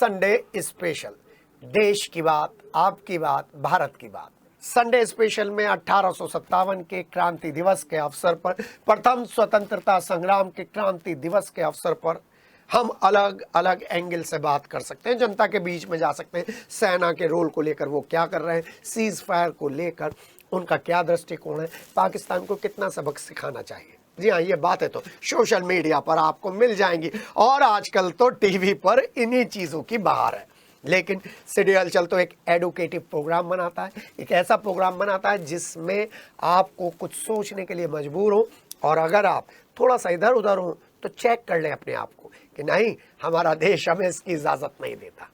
Sunday special, देश की बात, आपकी बात, भारत की बात। संडे स्पेशल में 1857 के क्रांति दिवस के अवसर पर, प्रथम स्वतंत्रता संग्राम के क्रांति दिवस के अवसर पर हम अलग अलग एंगल से बात कर सकते हैं, जनता के बीच में जा सकते हैं। सेना के रोल को लेकर वो क्या कर रहे हैं, सीज फायर को लेकर उनका क्या दृष्टिकोण है, पाकिस्तान को कितना सबक सिखाना चाहिए। जी हाँ, ये बातें तो सोशल मीडिया पर आपको मिल जाएंगी और आजकल तो टीवी पर इन्हीं चीज़ों की बहार है। लेकिन सिटी हलचल तो एक एडुकेटिव प्रोग्राम बनाता है, एक ऐसा प्रोग्राम बनाता है जिसमें आपको कुछ सोचने के लिए मजबूर हो, और अगर आप थोड़ा सा इधर उधर हो तो चेक कर लें अपने आप को कि नहीं, हमारा देश हमें इसकी इजाज़त नहीं देता।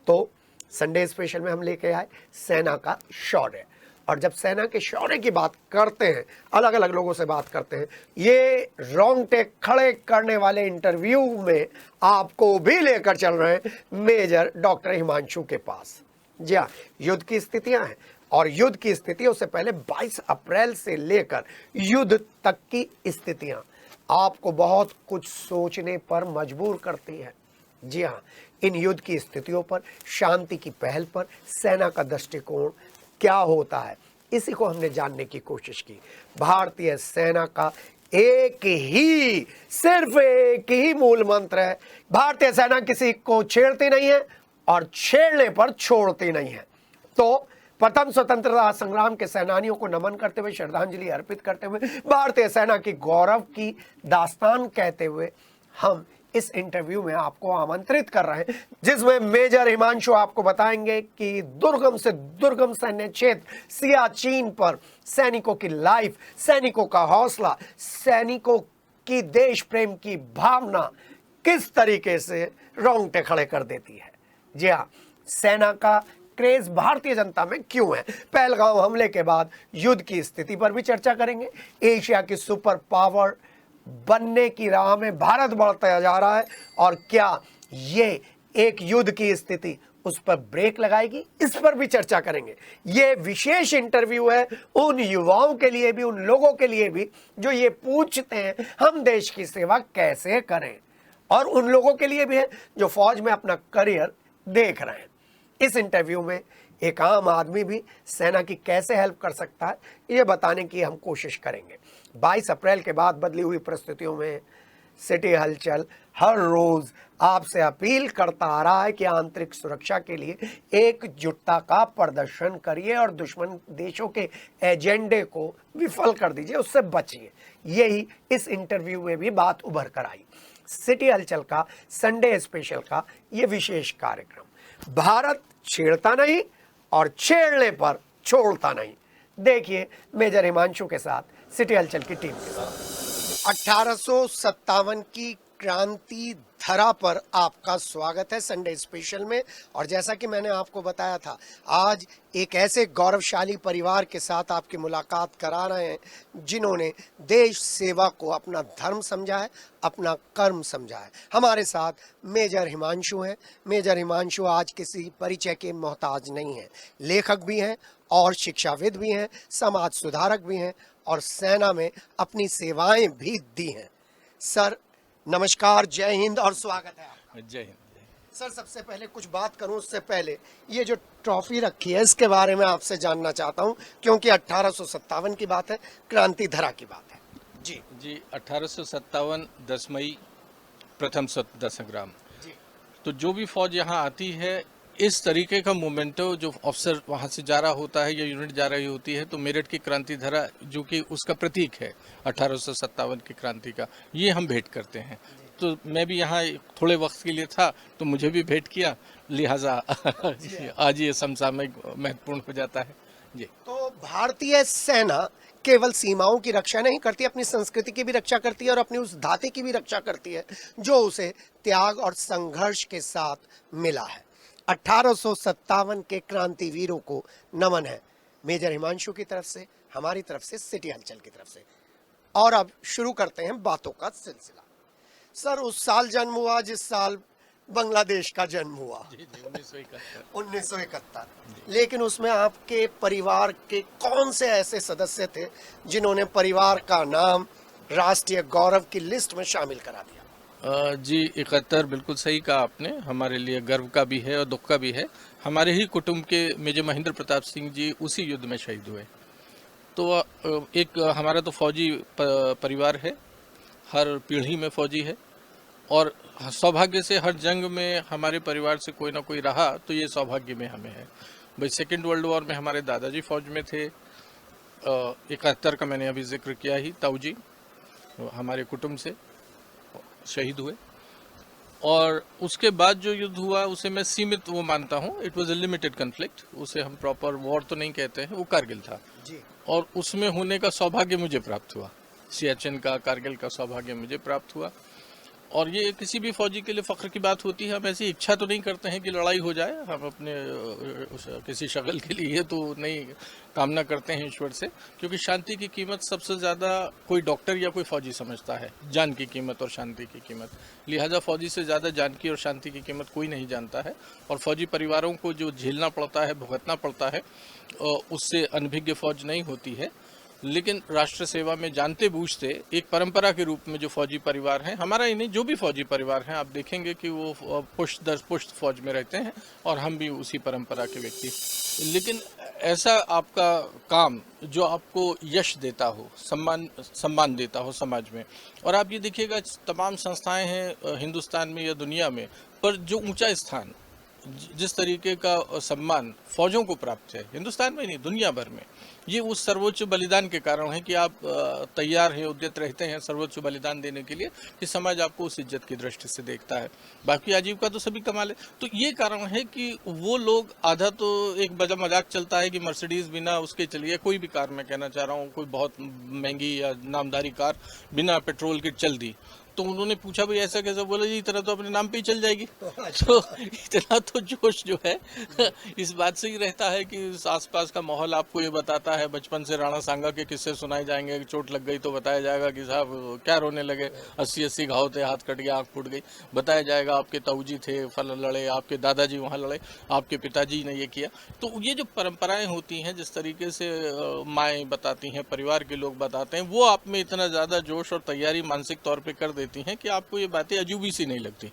तो संडे स्पेशल में हम लेके आए सेना का शौर्य, और जब सेना के शौर्य की बात करते हैं, अलग अलग लोगों से बात करते हैं, ये रोंगटे खड़े करने वाले इंटरव्यू में आपको भी लेकर चल रहे हैं मेजर डॉक्टर हिमांशु के पास। जी हाँ, युद्ध की स्थितियां हैं, और युद्ध की स्थितियों से पहले 22 अप्रैल से लेकर युद्ध तक की स्थितियां आपको बहुत कुछ सोचने पर मजबूर करती है। जी हाँ, इन युद्ध की स्थितियों पर, शांति की पहल पर सेना का दृष्टिकोण क्या होता है, इसी को हमने जानने की कोशिश की। भारतीय सेना का सिर्फ एक ही मूल मंत्र है, भारतीय सेना किसी को छेड़ती नहीं है और छेड़ने पर छोड़ती नहीं है। तो प्रथम स्वतंत्रता संग्राम के सेनानियों को नमन करते हुए, श्रद्धांजलि अर्पित करते हुए, भारतीय सेना की गौरव की दास्तान कहते हुए हम इस इंटरव्यू में आपको आमंत्रित कर रहे हैं, जिसमें मेजर हिमांशु आपको बताएंगे कि दुर्गम से दुर्गम सैन्य क्षेत्र सियाचिन पर सैनिकों की लाइफ, सैनिकों का हौसला, सैनिकों की देश प्रेम की भावना किस तरीके से रोंगटे खड़े कर देती है। जी हाँ, सेना का क्रेज भारतीय जनता में क्यों है, पहलगांव हमले के बाद युद्ध की स्थिति पर भी चर्चा करेंगे। एशिया की सुपर पावर बनने की राह में भारत बढ़ता जा रहा है, और क्या ये एक युद्ध की स्थिति उस पर ब्रेक लगाएगी, इस पर भी चर्चा करेंगे। ये विशेष इंटरव्यू है उन युवाओं के लिए भी, उन लोगों के लिए भी जो ये पूछते हैं हम देश की सेवा कैसे करें, और उन लोगों के लिए भी है जो फौज में अपना करियर देख रहे हैं। इस इंटरव्यू में एक आम आदमी भी सेना की कैसे हेल्प कर सकता है, ये बताने की हम कोशिश करेंगे। 22 अप्रैल के बाद बदली हुई परिस्थितियों में सिटी हलचल हर रोज आपसे अपील करता आ रहा है कि आंतरिक सुरक्षा के लिए एकजुटता का प्रदर्शन करिए और दुश्मन देशों के एजेंडे को विफल कर दीजिए, उससे बचिए। यही इस इंटरव्यू में भी बात उभर कर आई। सिटी हलचल का संडे स्पेशल का ये विशेष कार्यक्रम, भारत छेड़ता नहीं और छेड़ने पर छोड़ता नहीं। देखिए मेजर हिमांशु के साथ सिटी हलचल की टीम के साथ। 1857 की क्रांति धरा पर आपका स्वागत है संडे स्पेशल में। और जैसा कि मैंने आपको बताया था, आज एक ऐसे गौरवशाली परिवार के साथ आपकी मुलाकात करा रहे हैं जिन्होंने देश सेवा को अपना धर्म समझा है, अपना कर्म समझा है। हमारे साथ मेजर हिमांशु हैं। मेजर हिमांशु आज किसी परिचय के मोहताज नहीं हैं, लेखक भी हैं और शिक्षाविद भी हैं, समाज सुधारक भी हैं, और सेना में अपनी सेवाएं भी दी हैं। सर नमस्कार, जय हिंद और स्वागत है आपका। जय हिंद। सर सबसे पहले कुछ बात करूं उससे पहले, ये जो ट्रॉफी रखी है इसके बारे में आपसे जानना चाहता हूं, क्योंकि 1857 की बात है, क्रांति धरा की बात है। जी 1857 10 मई प्रथम स्वतंत्रता संग्राम। जी तो जो भी फौज यहाँ आती है, इस तरीके का मोमेंटो जो अफसर वहाँ से जा रहा होता है या यूनिट जा रही होती है, तो मेरठ की क्रांति धरा जो कि उसका प्रतीक है 1857 की क्रांति का, ये हम भेंट करते हैं। तो मैं भी यहाँ थोड़े वक्त के लिए था तो मुझे भी भेंट किया, लिहाजा आज ये समसामयिक महत्वपूर्ण हो जाता है। जी, तो भारतीय सेना केवल सीमाओं की रक्षा नहीं करती, अपनी संस्कृति की भी रक्षा करती है और अपनी उस धाते की भी रक्षा करती है जो उसे त्याग और संघर्ष के साथ मिला है। 1857 के क्रांतिवीरों को नमन है मेजर हिमांशु की तरफ से, हमारी तरफ से, सिटी हलचल की तरफ से। और अब शुरू करते हैं बातों का सिलसिला। सर उस साल जन्म हुआ जिस साल बांग्लादेश का जन्म हुआ, 1971। लेकिन उसमें आपके परिवार के कौन से ऐसे सदस्य थे जिन्होंने परिवार का नाम राष्ट्रीय गौरव की लिस्ट में शामिल करा दिया? जी 71 बिल्कुल सही कहा आपने। हमारे लिए गर्व का भी है और दुख का भी है। हमारे ही कुटुंब के मेजर महेंद्र प्रताप सिंह जी उसी युद्ध में शहीद हुए। तो एक हमारा तो फौजी परिवार है, हर पीढ़ी में फौजी है और सौभाग्य से हर जंग में हमारे परिवार से कोई ना कोई रहा, तो ये सौभाग्य में हमें है। भाई सेकेंड वर्ल्ड वॉर में हमारे दादाजी फौज में थे। 71 का मैंने अभी जिक्र किया ही, ताऊ जी हमारे कुटुंब से शहीद हुए। और उसके बाद जो युद्ध हुआ उसे मैं सीमित वो मानता हूँ, it was a limited conflict, उसे हम प्रॉपर वॉर तो नहीं कहते हैं, वो कारगिल था जी। और उसमें होने का सौभाग्य मुझे प्राप्त हुआ। सियाचिन का, कारगिल का सौभाग्य मुझे प्राप्त हुआ। और ये किसी भी फौजी के लिए फख्र की बात होती है। हम ऐसी इच्छा तो नहीं करते हैं कि लड़ाई हो जाए, हम अपने किसी शगल के लिए तो नहीं कामना करते हैं ईश्वर से, क्योंकि शांति की कीमत सबसे ज़्यादा कोई डॉक्टर या कोई फौजी समझता है, जान की कीमत और शांति की कीमत। लिहाजा फौजी से ज़्यादा जान की और शांति की कीमत कोई नहीं जानता है। और फौजी परिवारों को जो झेलना पड़ता है, भुगतना पड़ता है, उससे अनभिज्ञ फौज नहीं होती है। लेकिन राष्ट्र सेवा में जानते बूझते एक परंपरा के रूप में जो फौजी परिवार हैं, हमारा ही नहीं, जो भी फौजी परिवार हैं, आप देखेंगे कि वो पुष्ट दर पुष्ट फौज में रहते हैं और हम भी उसी परंपरा के व्यक्ति। लेकिन ऐसा आपका काम जो आपको यश देता हो, सम्मान देता हो समाज में, और आप ये देखिएगा तमाम संस्थाएं हैं हिंदुस्तान में या दुनिया में, पर जो ऊंचा स्थान, जिस तरीके का सम्मान फौजों को प्राप्त है हिंदुस्तान में नहीं दुनिया भर में, ये उस सर्वोच्च बलिदान के कारण है कि आप तैयार हैं, उद्यत रहते हैं सर्वोच्च बलिदान देने के लिए, कि समाज आपको उस इज्जत की दृष्टि से देखता है। बाकी आजीविका तो सभी कमाल है। तो ये कारण है कि वो लोग, आधा तो एक बजा मजाक चलता है कि मर्सिडीज बिना उसके चलिए, कोई भी कार मैं कहना चाह रहा हूँ, कोई बहुत महंगी या नामदारी कार बिना पेट्रोल के चल दी, तो उन्होंने पूछा भाई ऐसा कैसा, बोला जी इतना तो अपने नाम पे ही चल जाएगी। तो इतना तो जोश जो है इस बात से ही रहता है कि आसपास का माहौल आपको ये बताता है। बचपन से राणा सांगा के किस्से सुनाए जाएंगे, चोट लग गई तो बताया जाएगा कि साहब क्या रोने लगे, 80-80 घाव थे, हाथ कट गया, आँख फूट गई, बताया जाएगा आपके ताऊजी थे, फल लड़े, आपके दादाजी वहाँ लड़े, आपके पिताजी ने ये किया। तो ये जो परंपराएं होती हैं, जिस तरीके से माएँ बताती हैं, परिवार के लोग बताते हैं, वो आप में इतना ज़्यादा जोश और तैयारी मानसिक तौर पर कर देती हैं कि आपको ये बातें अजूबी सी नहीं लगती।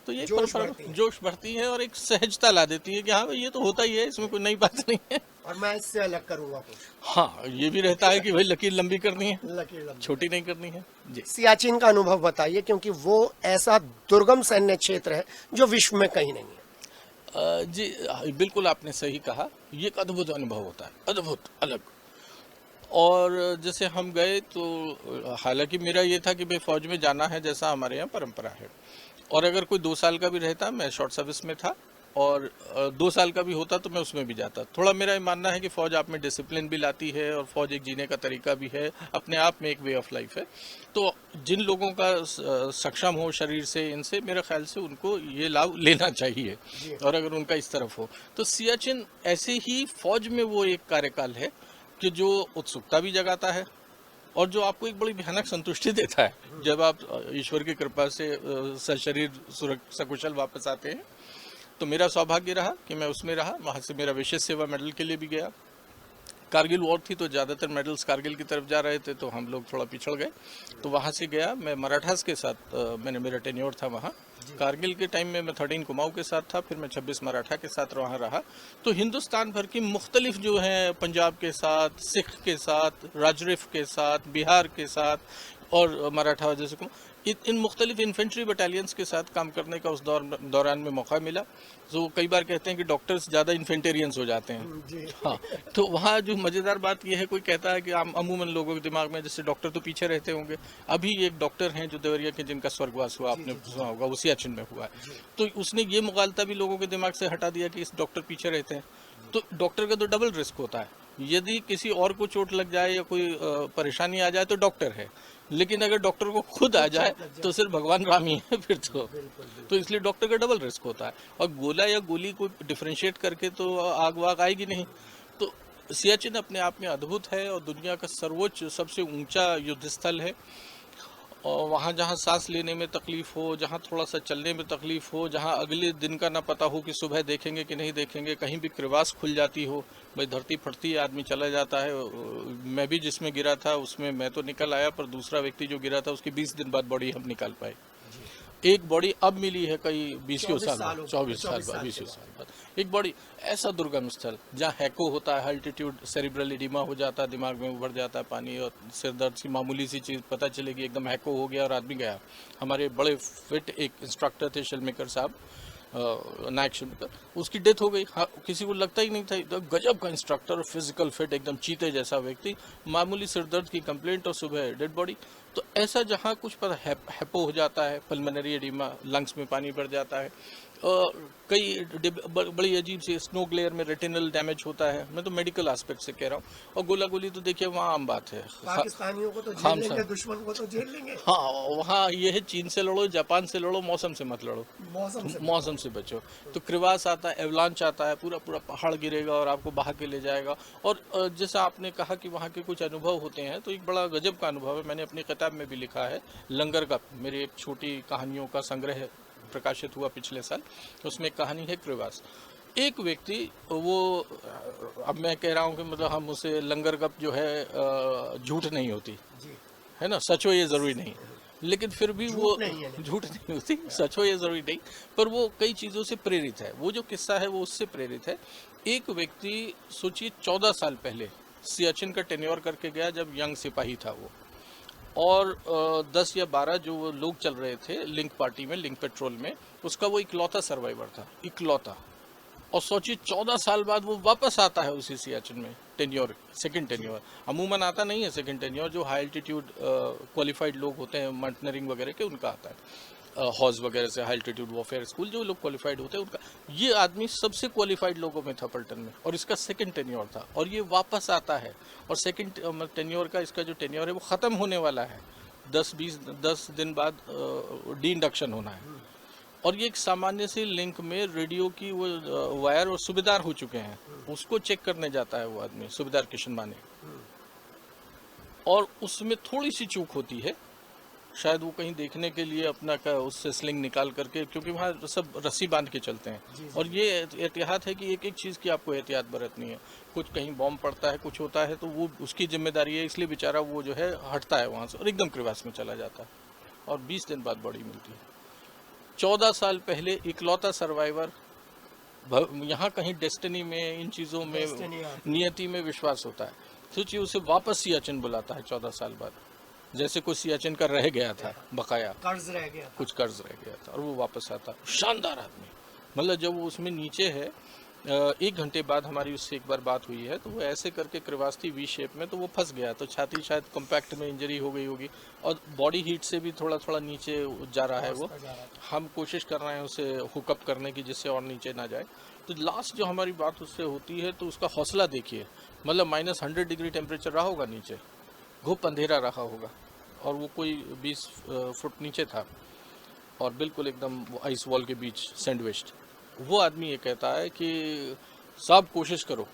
तो ये जोश बढ़ती है और एक सहजता ला देती है कि हाँ भाई ये तो होता ही है, इसमें कोई नई बात नहीं है और मैं इससे अलग करूंगा कुछ। हाँ, ये भी रहता है कि भाई लकीर लंबी करनी है, छोटी नहीं करनी है जी। सियाचिन का अनुभव बताइए, क्योंकि वो ऐसा दुर्गम सैन्य क्षेत्र है जो विश्व में कहीं नहीं है। जी बिल्कुल आपने सही कहा, ये एक अद्भुत अनुभव होता है, अद्भुत, अलग। और जैसे हम गए तो हालांकि मेरा ये था कि भाई फौज में जाना है, जैसा हमारे यहाँ परंपरा है, और अगर कोई 2 साल का भी रहता, मैं शॉर्ट सर्विस में था, और 2 साल का भी होता तो मैं उसमें भी जाता। थोड़ा मेरा ये मानना है कि फ़ौज आप में डिसिप्लिन भी लाती है और फ़ौज एक जीने का तरीका भी है, अपने आप में एक वे ऑफ लाइफ है। तो जिन लोगों का सक्षम हो शरीर से, इनसे मेरे ख्याल से उनको ये लाभ लेना चाहिए, और अगर उनका इस तरफ हो तो सियाचिन ऐसे ही फ़ौज में वो एक कार्यकाल है कि जो उत्सुकता भी जगाता है और जो आपको एक बड़ी भयानक संतुष्टि देता है जब आप ईश्वर की कृपा से सशरीर सकुशल वापस आते हैं। तो मेरा सौभाग्य रहा कि मैं उसमें रहा, वहाँ से मेरा विशेष सेवा मेडल के लिए भी गया। कारगिल वॉर थी तो ज़्यादातर मेडल्स कारगिल की तरफ जा रहे थे, तो हम लोग थोड़ा पिछड़ गए, तो वहाँ से गया मैं मराठास के साथ, मैंने मेरा टेन्योर था वहाँ। कारगिल के टाइम में मैं 13 कुमाऊँ के साथ था, फिर मैं 26 मराठा के साथ वहाँ रहा। तो हिंदुस्तान भर की मुख्तलिफ जो हैं, पंजाब के साथ, सिख के साथ, राजरिफ के साथ, बिहार के साथ और मराठा जैसे इन मुख्तलिफ इन्फेंट्री बटालियंस के साथ काम करने का उस दौरान में मौका मिला। तो कई बार कहते हैं कि डॉक्टर्स ज़्यादा इन्फेंटेरियंस हो जाते हैं। हाँ, तो वहाँ जो मज़ेदार बात यह है, कोई कहता है कि अमूमन लोगों के दिमाग में जैसे डॉक्टर तो पीछे रहते होंगे, अभी एक डॉक्टर हैं जो देवरिया के, जिनका स्वर्गवास हुआ, आपने सुना होगा, वो सियाचिन में हुआ है। तो उसने ये मुगालता भी लोगों के दिमाग से हटा दिया कि इस डॉक्टर पीछे रहते हैं। तो डॉक्टर का तो डबल रिस्क होता है, यदि किसी और को चोट लग जाए या कोई परेशानी आ जाए तो डॉक्टर है, लेकिन अगर डॉक्टर को खुद आ जाए तो सिर्फ भगवान राम ही है फिर तो इसलिए डॉक्टर का डबल रिस्क होता है। और गोला या गोली को डिफरेंशिएट करके तो आग वाग आएगी नहीं। तो सियाचिन अपने आप में अद्भुत है और दुनिया का सर्वोच्च सबसे ऊंचा युद्ध स्थल है। और वहाँ जहाँ सांस लेने में तकलीफ हो, जहाँ थोड़ा सा चलने में तकलीफ हो, जहाँ अगले दिन का ना पता हो कि सुबह देखेंगे कि नहीं देखेंगे, कहीं भी क्रिवास खुल जाती हो, भाई धरती फटती है, आदमी चला जाता है। मैं भी जिसमें गिरा था उसमें मैं तो निकल आया, पर दूसरा व्यक्ति जो गिरा था उसकी 20 दिन बाद बॉडी हम निकाल पाए। एक बॉडी अब मिली है कई 20 साल बाद, 24 साल 24 बाद, 20 साल बाद एक बॉडी। ऐसा दुर्गम स्थल जहाँ हैको होता है, अल्टीट्यूड सेरिब्रल एडिमा हो जाता है, दिमाग में उभर जाता है पानी, और सिर दर्द की मामूली सी चीज़ पता चलेगी एकदम हैको हो गया और आदमी गया। हमारे बड़े फिट एक इंस्ट्रक्टर थे शिलमेकर साहब, नायक शिलमेकर, उसकी डेथ हो गई। हाँ, किसी को लगता ही नहीं था, तो गजब का इंस्ट्रक्टर, फिजिकल फिट, एकदम चीते जैसा व्यक्ति, मामूली सिर दर्द की कंप्लेंट और सुबह डेड बॉडी। तो ऐसा जहाँ कुछ पर हैपो हो जाता है, पल्मोनरी एडिमा, लंग्स में पानी भर जाता है, कई बड़ी अजीब सी स्नो ग्लेयर में रेटिनल डैमेज होता है। मैं तो मेडिकल एस्पेक्ट से कह रहा हूँ। और गोला गोली तो देखिए वहाँ आम बात है, पाकिस्तानियों को तो जेल लेंगे, दुश्मन को तो जेल लेंगे। हाँ, वहाँ ये है, चीन से लड़ो, जापान से लड़ो, मौसम से मत लड़ो, मौसम से बचो। तो क्रिवास आता है, एवलांच आता है, पूरा पूरा पहाड़ गिरेगा और आपको बहा के ले जाएगा। और जैसा आपने कहा कि वहाँ के कुछ अनुभव होते हैं, तो एक बड़ा गजब का अनुभव है। मैंने अपनी किताब में भी लिखा है, लंगर का, मेरी एक छोटी कहानियों का संग्रह प्रकाशित हुआ पिछले साल, उसमें कहानी है क्रिवास। एक व्यक्ति, वो अब मैं कह रहा हूँ कि मतलब हम उसे लंगर कप जो है झूठ नहीं होती है ना, सच हो ये ज़रूरी नहीं, लेकिन फिर भी वो झूठ नहीं होती, सच हो ये ज़रूरी नहीं, पर वो कई चीज़ों से प्रेरित है। वो जो किस्सा है वो उससे प्रेरित है। एक व्यक्ति, सोचिए 14 साल पहले सियाचिन का टेन्योर करके गया, जब यंग सिपाही था वो, और 10 या 12 जो लोग चल रहे थे लिंक पार्टी में, लिंक पेट्रोल में, उसका वो इकलौता सर्वाइवर था, इकलौता। और सोचिए 14 साल बाद वो वापस आता है उसी सियाचिन में, टेन्योर, सेकंड टेन्योर। अमूमन आता नहीं है सेकंड टेन्योर, जो हाई एल्टीट्यूड क्वालिफाइड लोग होते हैं माउंटेनियरिंग वगैरह के, उनका आता है। हॉज वगैरह से, हाई एल्टीट्यूड वॉरफेयर स्कूल, जो लोग क्वालिफाइड होते हैं उनका। ये आदमी सबसे क्वालिफाइड लोगों में था पलटन में, और इसका सेकंड टेन्योर था, और ये वापस आता है। और सेकंड टेन्योर का, इसका जो टेन्योर है वो ख़त्म होने वाला है, 10 दिन बाद डी इंडक्शन होना है। और ये एक सामान्य सी लिंक में रेडियो की वो वायर और सूबेदार हो चुके हैं, उसको चेक करने जाता है वो आदमी, सूबेदार किशन माने, और उसमें थोड़ी सी चूक होती है। शायद वो कहीं देखने के लिए अपना उससे स्लिंग निकाल करके, क्योंकि वहाँ सब रस्सी बांध के चलते हैं, और ये एहतियात है कि एक एक चीज़ की आपको एहतियात बरतनी है। कुछ कहीं बॉम्ब पड़ता है, कुछ होता है, तो वो उसकी जिम्मेदारी है, इसलिए बेचारा वो जो है हटता है वहाँ से और एकदम क्रिवास में चला जाता है, और 20 दिन बाद बॉडी मिलती है। 14 साल पहले इकलौता सर्वाइवर, यहाँ कहीं डेस्टिनी में, इन चीज़ों में, नियति में विश्वास होता है। सोचिए उसे वापस सियाचिन बुलाता है 14 साल बाद, जैसे कोई सियाचिन का रह गया था, बकाया कर्ज रह गया, कुछ कर्ज रह गया था, और वो वापस आता। शानदार आदमी, मतलब जब वो उसमें नीचे है, 1 घंटे बाद हमारी उससे एक बार बात हुई है, तो वो ऐसे करके क्रिवास थी वी शेप में, तो वो फंस गया, तो छाती शायद कॉम्पैक्ट में इंजरी हो गई होगी, और बॉडी हीट से भी थोड़ा थोड़ा नीचे जा रहा है वो। हम कोशिश कर रहे हैं उसे हुकअप करने की, जिससे और नीचे ना जाए। तो लास्ट जो हमारी बात उससे होती है, तो उसका हौसला देखिए, मतलब -100 डिग्री टेम्परेचर रहा होगा नीचे, घुप अंधेरा रहा होगा, और वो कोई 20 फुट नीचे था, और बिल्कुल एकदम आइस वॉल के बीच सैंडविच्ड। वो आदमी ये कहता है कि साहब कोशिश करो,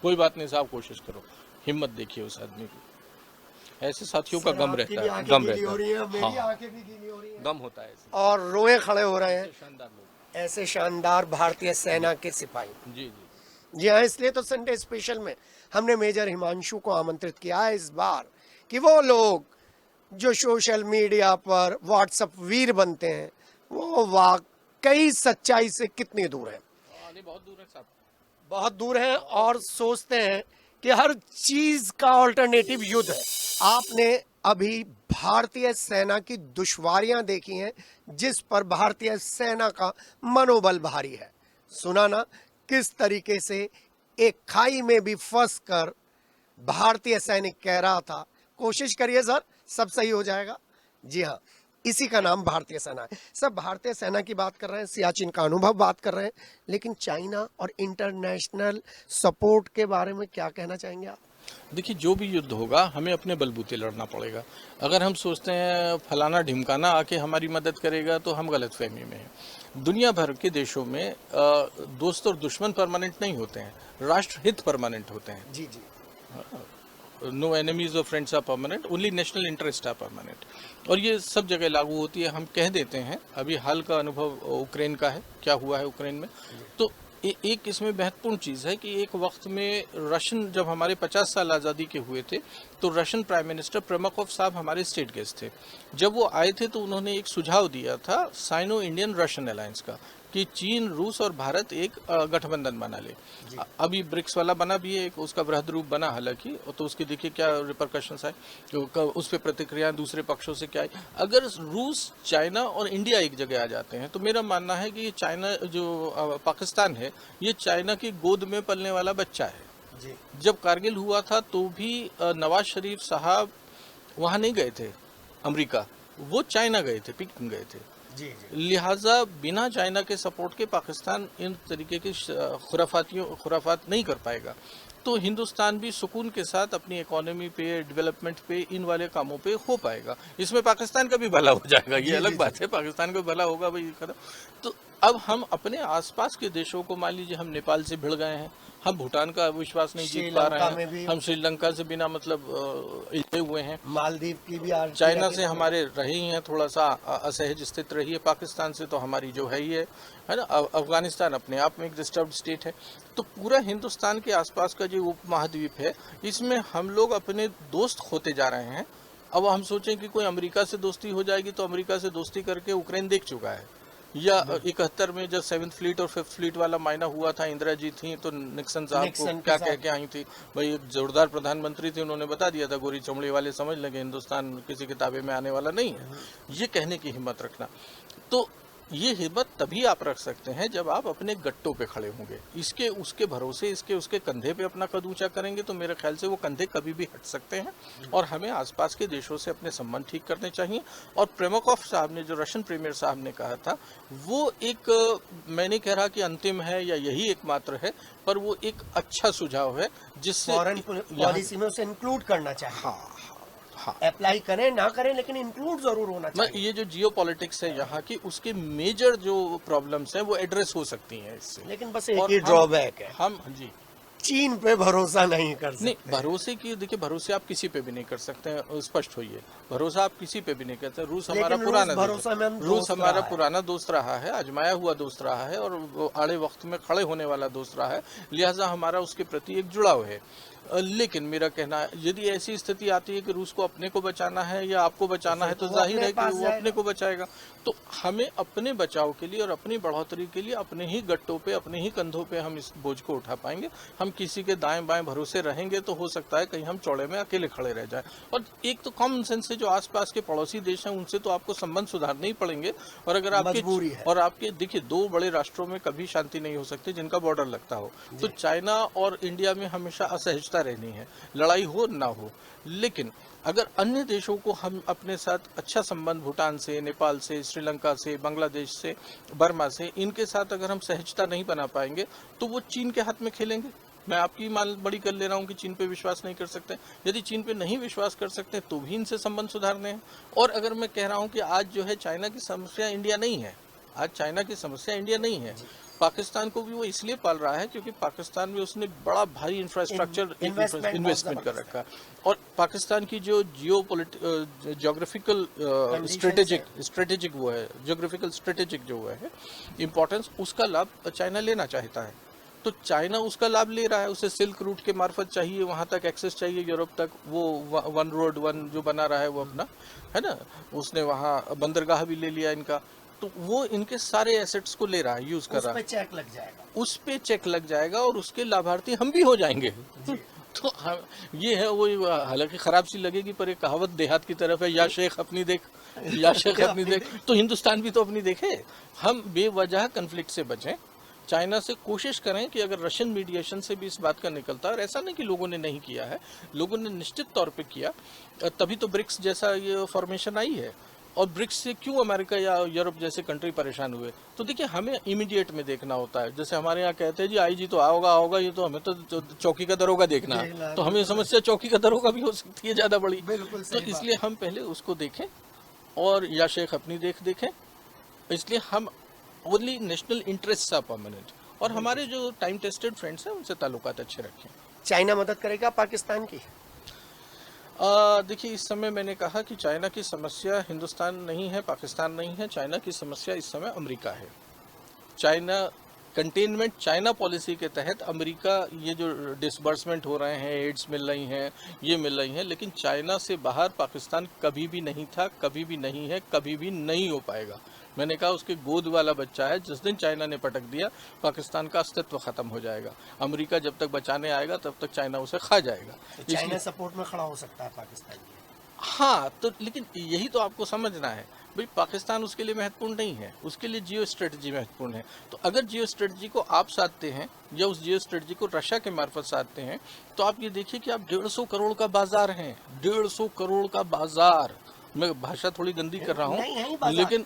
कोई बात नहीं साहब कोशिश करो, हिम्मत देखिए उस आदमी की। ऐसे साथियों का गम रहता है, गम रहता है, गम होता है, और रोए खड़े हो रहे हैं शानदार लोग, ऐसे शानदार भारतीय सेना के सिपाही। जी जी जी हाँ, इसलिए तो संडे स्पेशल में हमने मेजर हिमांशु को आमंत्रित किया है इस बार, कि वो लोग जो सोशल मीडिया पर व्हाट्सएप वीर बनते हैं, वो वाकई सच्चाई से कितनी दूर है। बहुत दूर है साहब, बहुत दूर है, और सोचते हैं कि हर चीज का ऑल्टरनेटिव युद्ध है। आपने अभी भारतीय सेना की दुश्वारियां देखी हैं, जिस पर भारतीय सेना का मनोबल भारी है। सुना ना किस तरीके से एक खाई में भी फंस कर भारतीय सैनिक कह रहा था, कोशिश करिए सर, सब सही हो जाएगा। जी हाँ, इसी का नाम भारतीय सेना है। सब भारतीय सेना की बात कर रहे हैं, सियाचिन का अनुभव बात कर रहे हैं, लेकिन चाइना और इंटरनेशनल सपोर्ट के बारे में क्या कहना चाहेंगे आप? देखिए, जो भी युद्ध होगा हमें अपने बलबूते लड़ना पड़ेगा। अगर हम सोचते हैं फलाना ढिमकाना आके हमारी मदद करेगा, तो हम गलतफहमी में हैं। दुनिया भर के देशों में दोस्त और दुश्मन परमानेंट नहीं होते हैं, राष्ट्रहित परमानेंट होते हैं। जी जी, नो एनिमीज और friends are permanent, only national interest are permanent, और ये सब जगह लागू होती है। हम कह देते हैं, अभी हाल का अनुभव यूक्रेन का है, क्या हुआ है यूक्रेन में, तो एक इसमें महत्वपूर्ण चीज़ है कि एक वक्त में रशियन, जब हमारे 50 साल आज़ादी के हुए थे, तो रशियन प्राइम मिनिस्टर प्रेमाकोव साहब हमारे स्टेट गेस्ट थे। जब वो आए थे तो उन्होंने एक सुझाव दिया था साइनो इंडियन रशियन अलायंस का, कि चीन, रूस और भारत एक गठबंधन बना ले। अभी ब्रिक्स वाला बना भी है, एक उसका वृहद रूप बना हालांकि, तो उसके देखिए क्या रिपरकशंस आए, उस पर प्रतिक्रिया दूसरे पक्षों से क्या आई। अगर रूस, चाइना और इंडिया एक जगह आ जाते हैं तो मेरा मानना है कि ये चाइना जो पाकिस्तान है, ये चाइना की गोद में पलने वाला बच्चा है। जी। जब कारगिल हुआ था तो भी नवाज शरीफ साहब वहाँ नहीं गए थे अमेरिका, वो चाइना गए थे, पीकिंग गए थे। जी जी। लिहाजा बिना चाइना के सपोर्ट के पाकिस्तान इन तरीके की खुराफात नहीं कर पाएगा। तो हिंदुस्तान भी सुकून के साथ अपनी इकोनॉमी पे, डेवलपमेंट पे, इन वाले कामों पे हो पाएगा। इसमें पाकिस्तान का भी भला हो जाएगा, ये अलग बात है, पाकिस्तान का भला होगा भाई खत्म। तो अब हम अपने आसपास के देशों को, मान लीजिए हम नेपाल से भिड़ गए हैं, हम भूटान का विश्वास नहीं जीत पा रहे हैं, हम श्रीलंका से बिना मतलब इल्झे हुए हैं, मालदीव की भी चाइना से हमारे रहे ही हैं, थोड़ा सा असहज स्थिति रही है, पाकिस्तान से तो हमारी जो है ही है ना, अफगानिस्तान अपने आप में एक डिस्टर्ब्ड स्टेट है। तो पूरा हिंदुस्तान के आसपास का जो उपमहाद्वीप है, इसमें हम लोग अपने दोस्त खोते जा रहे हैं। अब हम सोचें कि कोई अमेरिका से दोस्ती हो जाएगी, तो अमेरिका से दोस्ती करके यूक्रेन देख चुका है, या 71 में जब 7th फ्लीट और 5th फ्लीट वाला मायना हुआ था, इंदिरा जी थी तो निक्सन साहब को क्या कह के आई थी, भाई एक जोरदार प्रधानमंत्री थे, उन्होंने बता दिया था गोरी चमड़ी वाले समझ लगे हिंदुस्तान किसी किताबे में आने वाला नहीं है। ये कहने की हिम्मत रखना, तो ये हिम्मत तभी आप रख सकते हैं जब आप अपने गट्टों पे खड़े होंगे। इसके उसके भरोसे, इसके उसके कंधे पे अपना कद ऊंचा करेंगे तो मेरे ख्याल से वो कंधे कभी भी हट सकते हैं, और हमें आसपास के देशों से अपने संबंध ठीक करने चाहिए। और प्रेमाकोव साहब ने, जो रशियन प्रीमियर साहब ने कहा था, वो एक, मैं नहीं कह रहा कि अंतिम है या यही एकमात्र है, पर वो एक अच्छा सुझाव है जिससे फॉरेन पॉलिसी में उसे इंक्लूड करना चाहिए। हाँ हाँ, अप्लाई करें ना करें, लेकिन इंक्लूड जरूर होना चाहिए। ये जो जियो पॉलिटिक्स है यहाँ की, उसके मेजर जो प्रॉब्लम्स हैं वो एड्रेस हो सकती हैं इससे। लेकिन बस एक ही ड्रॉबैक है, हम जी चीन पे भरोसा नहीं कर सकते। नहीं, भरोसे की, देखिए भरोसे आप किसी पे भी नहीं कर सकते हैं, स्पष्ट होइए, भरोसा आप किसी पे भी नहीं करते। रूस हमारा पुराना रूस हमारा पुराना दोस्त रहा है, आजमाया हुआ दोस्त रहा है, और वो आड़े वक्त में खड़े होने वाला दोस्त रहा है, लिहाजा हमारा उसके प्रति एक जुड़ाव है। लेकिन मेरा कहना है, यदि ऐसी स्थिति आती है कि रूस को अपने को बचाना है या आपको बचाना है, तो जाहिर है कि वो अपने को बचाएगा। तो हमें अपने बचाव के लिए और अपनी बढ़ोतरी के लिए अपने ही गट्टों पे, अपने ही कंधों पे हम इस बोझ को उठा पाएंगे। हम किसी के दाएं बाएं भरोसे रहेंगे तो हो सकता है कहीं हम चौड़े में अकेले खड़े रह जाए। और एक तो कॉमन सेंस से, जो आसपास के पड़ोसी देश हैं उनसे तो आपको संबंध सुधारने ही पड़ेंगे। और अगर आपके देखिए, दो बड़े राष्ट्रों में कभी शांति नहीं हो सकती जिनका बॉर्डर लगता हो। तो चाइना और इंडिया में हमेशा असहजता रहनी है, लड़ाई हो ना हो। लेकिन अगर अन्य देशों को हम अपने साथ अच्छा संबंध, भूटान से, नेपाल से, श्रीलंका से, बांग्लादेश से, बर्मा से, इनके साथ अगर हम सहजता नहीं बना पाएंगे तो वो चीन के हाथ में खेलेंगे। मैं आपकी मान बड़ी कर ले रहा हूँ कि चीन पे विश्वास नहीं कर सकते। यदि चीन पे नहीं विश्वास कर सकते तो भी इनसे संबंध सुधारने हैं। और अगर मैं कह रहा हूँ कि आज जो है चाइना की समस्या इंडिया नहीं है, आज चाइना की समस्या इंडिया नहीं है, पाकिस्तान को भी वो इसलिए पाल रहा है क्योंकि पाकिस्तान में उसने बड़ा भारी इंफ्रास्ट्रक्चर इन्वेस्टमेंट कर रखा है। और पाकिस्तान की जो जियोग्राफिकल स्ट्रेटेजिक वो है, जियोग्राफिकल स्ट्रेटेजिक जो है इम्पोर्टेंस, उसका लाभ चाइना लेना चाहता है। तो चाइना उसका लाभ ले रहा है, उसे सिल्क रूट के मार्फत चाहिए, वहाँ तक एक्सेस चाहिए, यूरोप तक। वो वन रोड वन जो बना रहा है वो अपना है ना, उसने वहाँ बंदरगाह भी ले लिया इनका। तो वो इनके सारे एसेट्स को ले रहा है, यूज कर रहा है, उस पे चेक लग जाएगा और उसके लाभार्थी हम भी हो जाएंगे। तो ये है वो, हालांकि खराब सी लगेगी पर एक कहावत देहात की तरफ है, या शेख अपनी देख, या शेख अपनी देख। तो हिंदुस्तान भी तो अपनी देखे। हम बेवजह कन्फ्लिक्ट से बचें, चाइना से कोशिश करें कि अगर रशियन मीडिएशन से भी इस बात का निकलता है, और ऐसा नहीं कि लोगों ने नहीं किया है, लोगों ने निश्चित तौर पे किया, तभी तो ब्रिक्स जैसा ये फॉर्मेशन आई है। और ब्रिक्स से क्यों अमेरिका या यूरोप जैसे कंट्री परेशान हुए? तो देखिए, हमें इमीडिएट में देखना होता है। जैसे हमारे यहाँ कहते हैं जी आई जी तो आओगा, ये तो हमें तो चौकी का दरोगा देखना है, तो हमें समस्या चौकी का दरोगा भी हो सकती है ज़्यादा बड़ी। तो इसलिए हम पहले उसको देखें, और या शेख अपनी देखें। इसलिए हम only national interest are permanent, और हमारे जो टाइम टेस्टेड फ्रेंड्स हैं उनसे ताल्लुकात अच्छे रखें। चाइना मदद करेगा पाकिस्तान की? देखिए, इस समय मैंने कहा कि चाइना की समस्या हिंदुस्तान नहीं है, पाकिस्तान नहीं है। चाइना की समस्या इस समय अमेरिका है। चाइना कंटेनमेंट चाइना पॉलिसी के तहत अमेरिका ये जो डिसबर्समेंट हो रहे हैं, एड्स मिल रही हैं, ये मिल रही हैं, लेकिन चाइना से बाहर पाकिस्तान कभी भी नहीं था, कभी भी नहीं है, कभी भी नहीं हो पाएगा। मैंने कहा उसके गोद वाला बच्चा है, जिस दिन चाइना ने पटक दिया पाकिस्तान का अस्तित्व खत्म हो जाएगा। अमेरिका जब तक बचाने आएगा तब तक चाइना उसे खा जाएगा। तो चाइना सपोर्ट में खड़ा हो सकता है पाकिस्तान की। हाँ, तो लेकिन यही तो आपको समझना है भाई, पाकिस्तान उसके लिए महत्वपूर्ण नहीं है, उसके लिए जियो स्ट्रेटजी महत्वपूर्ण है। तो अगर जियो स्ट्रेटजी को आप साधते हैं या उस जियो स्ट्रेटजी को रशिया के मार्फत साधते हैं, तो आप ये देखिए कि आप 150 करोड़ का बाजार है, 150 करोड़ का बाजार। मैं भाषा थोड़ी गंदी कर रहा हूँ, लेकिन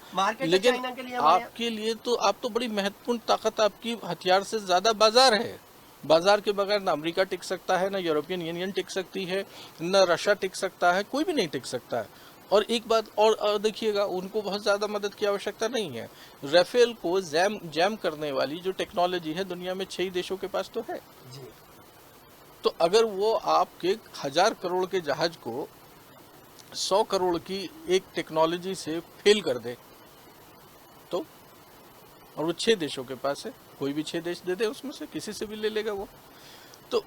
आपके लिए तो आप तो बड़ी महत्वपूर्ण ताकत, आपकी हथियार से ज्यादा बाजार है। बाजार के बगैर ना अमेरिका टिक सकता है, ना यूरोपियन यूनियन टिक सकती है, ना रशिया टिक सकता है, कोई भी नहीं टिक सकता है। और एक बात और देखिएगा, उनको बहुत ज़्यादा मदद की आवश्यकता नहीं है। राफेल को जैम करने वाली जो टेक्नोलॉजी है दुनिया में 6 देशों के पास तो है जी। तो अगर वो आपके 1000 करोड़ के जहाज को 100 करोड़ की एक टेक्नोलॉजी से फेल कर दे तो, और वो 6 देशों के पास है, कोई भी 6 देश दे दे उसमें से, किसी से भी ले लेगा वो, तो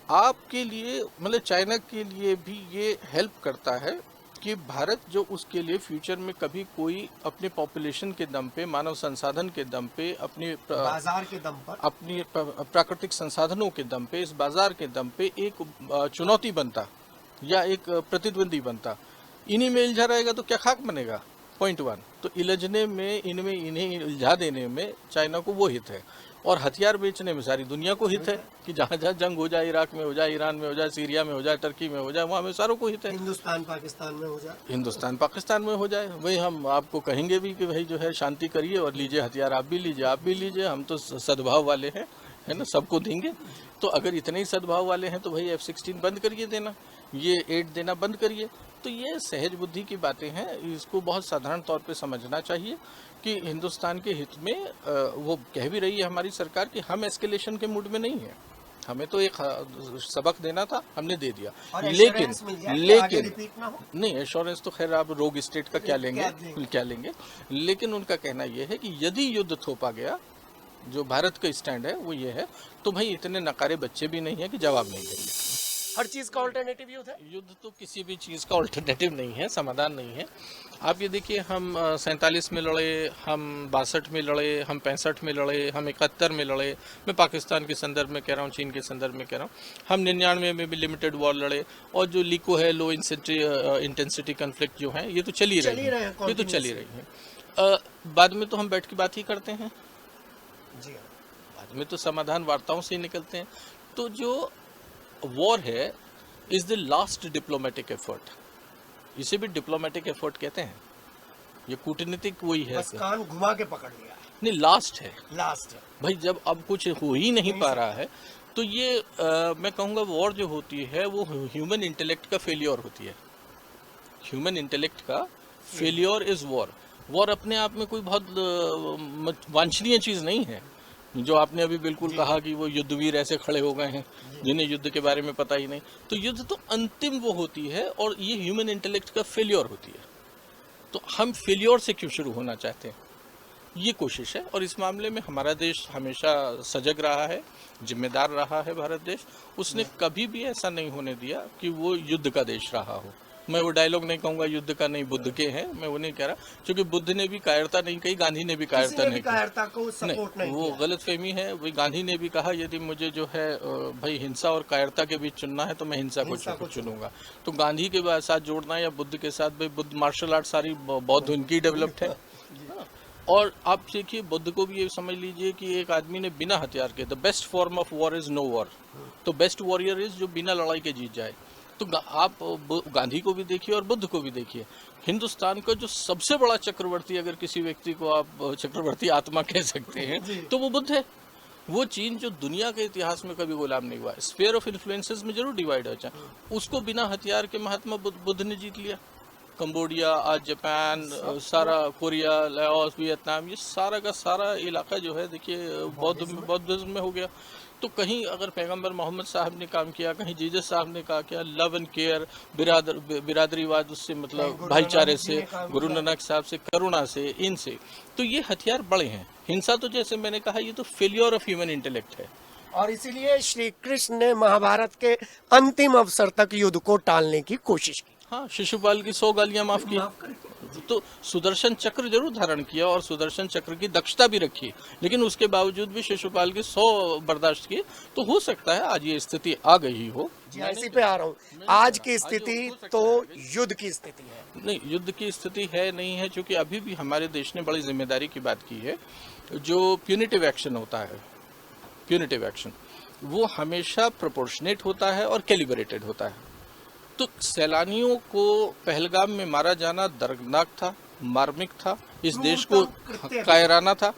आपके लिए मतलब चाइना के लिए भी ये हेल्प करता है कि भारत जो उसके लिए फ्यूचर में कभी कोई अपने पॉपुलेशन के दम पे, मानव संसाधन के दम पे, अपने बाजार के दम पर, अपनी प्राकृतिक संसाधनों के दम पे, इस बाजार के दम पे एक चुनौती बनता या एक प्रतिद्वंदी बनता, इन्हीं में उलझा रहेगा तो क्या खाक बनेगा। पॉइंट 1, तो इलझने में, इन्हें उलझा देने में चाइना को वो हित है, और हथियार बेचने में सारी दुनिया को हित है कि जहाँ जहाँ जंग हो जाए, इराक में हो जाए, ईरान में हो जाए, सीरिया में हो जाए, टर्की में हो जाए, वहाँ में सारों को हित है। हिंदुस्तान पाकिस्तान में हो जाए, हिंदुस्तान पाकिस्तान में हो जाए। वही हम आपको कहेंगे भी कि भाई जो है शांति करिए और लीजिए हथियार, आप भी लीजिए, आप भी लीजिए, हम तो सद्भाव वाले हैं, है ना, सबको देंगे। तो अगर इतने ही सद्भाव वाले हैं तो भाई F-16 बंद करिए देना, ये एड देना बंद करिए। तो ये सहज बुद्धि की बातें हैं, इसको बहुत साधारण तौर पे समझना चाहिए कि हिंदुस्तान के हित में वो कह भी रही है हमारी सरकार कि हम एस्केलेशन के मूड में नहीं है, हमें तो एक सबक देना था, हमने दे दिया। लेकिन नहीं, एश्योरेंस तो खैर आप रोग स्टेट का क्या लेंगे, लेकिन उनका कहना यह है कि यदि युद्ध थोपा गया, जो भारत का स्टैंड है वो ये है, तो भाई इतने नकारे बच्चे भी नहीं है कि जवाब नहीं देंगे। हर चीज का ऑल्टरनेटिव युद्ध है। युद्ध तो किसी भी चीज़ का ऑल्टरनेटिव नहीं है, समाधान नहीं है। आप ये देखिए, हम 47 में लड़े, हम 62 में लड़े, हम 65 में लड़े, हम 71 में लड़े, मैं पाकिस्तान के संदर्भ में कह रहा हूँ, चीन के संदर्भ में कह रहा हूँ, हम 99 में भी लिमिटेड वॉर लड़े, और जो लीको है, लो इंटेंसिटी कन्फ्लिक्ट जो है, ये तो चल ही रही है, ये तो चल ही रही है। बाद में तो हम बैठ के बात ही करते हैं जी, बाद में तो समाधान वार्ताओं से ही निकलते हैं। तो जो वॉर है is the last diplomatic effort, इसे भी डिप्लोमेटिक एफर्ट कहते हैं, ये कूटनीतिक वही है, बस कान घुमा के पकड़ लिया नहीं, लास्ट है, लास्ट है भाई। जब अब कुछ हो ही नहीं पा रहा है तो ये मैं कहूँगा वॉर जो होती है वो ह्यूमन इंटेलेक्ट का फेलियर होती है, ह्यूमन इंटेलेक्ट का फेलियर इज वॉर। वॉर अपने आप में कोई बहुत वांछनीय चीज़ नहीं है, जो आपने अभी बिल्कुल कहा कि वो युद्धवीर ऐसे खड़े हो गए हैं जिन्हें युद्ध के बारे में पता ही नहीं। तो युद्ध तो अंतिम वो होती है, और ये ह्यूमन इंटेलेक्ट का फेलियर होती है। तो हम फेलियर से क्यों शुरू होना चाहते हैं, ये कोशिश है, और इस मामले में हमारा देश हमेशा सजग रहा है, जिम्मेदार रहा है। भारत देश उसने कभी भी ऐसा नहीं होने दिया कि वो युद्ध का देश रहा हो। मैं वो डायलॉग नहीं कहूँगा युद्ध का नहीं बुद्ध के हैं, मैं वो नहीं कह रहा, क्योंकि बुद्ध ने भी कायरता नहीं कही, गांधी ने भी कायरता नहीं कही, वो गलत फहमी है। वही गांधी ने भी कहा यदि मुझे जो है भाई हिंसा और कायरता के बीच चुनना है तो मैं हिंसा को चुनूंगा। तो गांधी के साथ जोड़ना या बुद्ध के साथ, भाई बुद्ध मार्शल आर्ट सारी बौद्ध उनकी डेवलप्ड है। और आप देखिए बुद्ध को भी ये समझ लीजिए कि एक आदमी ने बिना हथियार के, the best form of war is no war, तो बेस्ट वॉरियर इज जो बिना लड़ाई के जीत जाए। तो आप गांधी को भी देखिए और बुद्ध को भी देखिए। हिंदुस्तान का जो सबसे बड़ा चक्रवर्ती, अगर किसी व्यक्ति को आप चक्रवर्ती आत्मा कह सकते हैं, तो वो बुद्ध है। वो चीन जो दुनिया के इतिहास में कभी गुलाम नहीं हुआ, स्फीयर ऑफ इन्फ्लुएंसेस में जरूर डिवाइड हो जाए, उसको बिना हथियार के महात्मा बुद्ध ने जीत लिया। कंबोडिया, आज जापान, सारा कोरिया, लाओस, वियतनाम, ये सारा का सारा इलाका जो है देखिए बौद्धिज्म में हो गया। तो कहीं अगर पैगंबर मोहम्मद साहब ने काम किया, कहीं जीसस साहब ने कहा क्या लव एंड केयर, बिरादरीवाद, उससे मतलब भाईचारे से, गुरु नानक साहब से, करुणा से, इनसे, तो ये हथियार बड़े हैं। हिंसा तो जैसे मैंने कहा ये तो फेलियर ऑफ ह्यूमन इंटेलेक्ट है। और इसीलिए श्री कृष्ण ने महाभारत के अंतिम अवसर तक युद्ध को टालने की कोशिश की। हाँ, शिशुपाल की 100 गालियां माफ की, तो सुदर्शन चक्र जरूर धारण किया और सुदर्शन चक्र की दक्षता भी रखी, लेकिन उसके बावजूद भी शिशुपाल के 100 बर्दाश्त किए। तो हो सकता है आज ये स्थिति आ गई हो। इसी पे आ रहा हूँ, आज की स्थिति तो युद्ध की स्थिति है। नहीं, युद्ध की स्थिति है नहीं है, क्योंकि अभी भी हमारे देश ने बड़ी जिम्मेदारी की बात की है। जो प्यूनिटिव एक्शन होता है, प्यूनिटिव एक्शन वो हमेशा प्रोपोर्शनेट होता है और कैलिब्रेटेड होता है। तो सैलानियों को पहलगाम में मारा जाना दर्दनाक था, मार्मिक था, इस देश को कायराना था।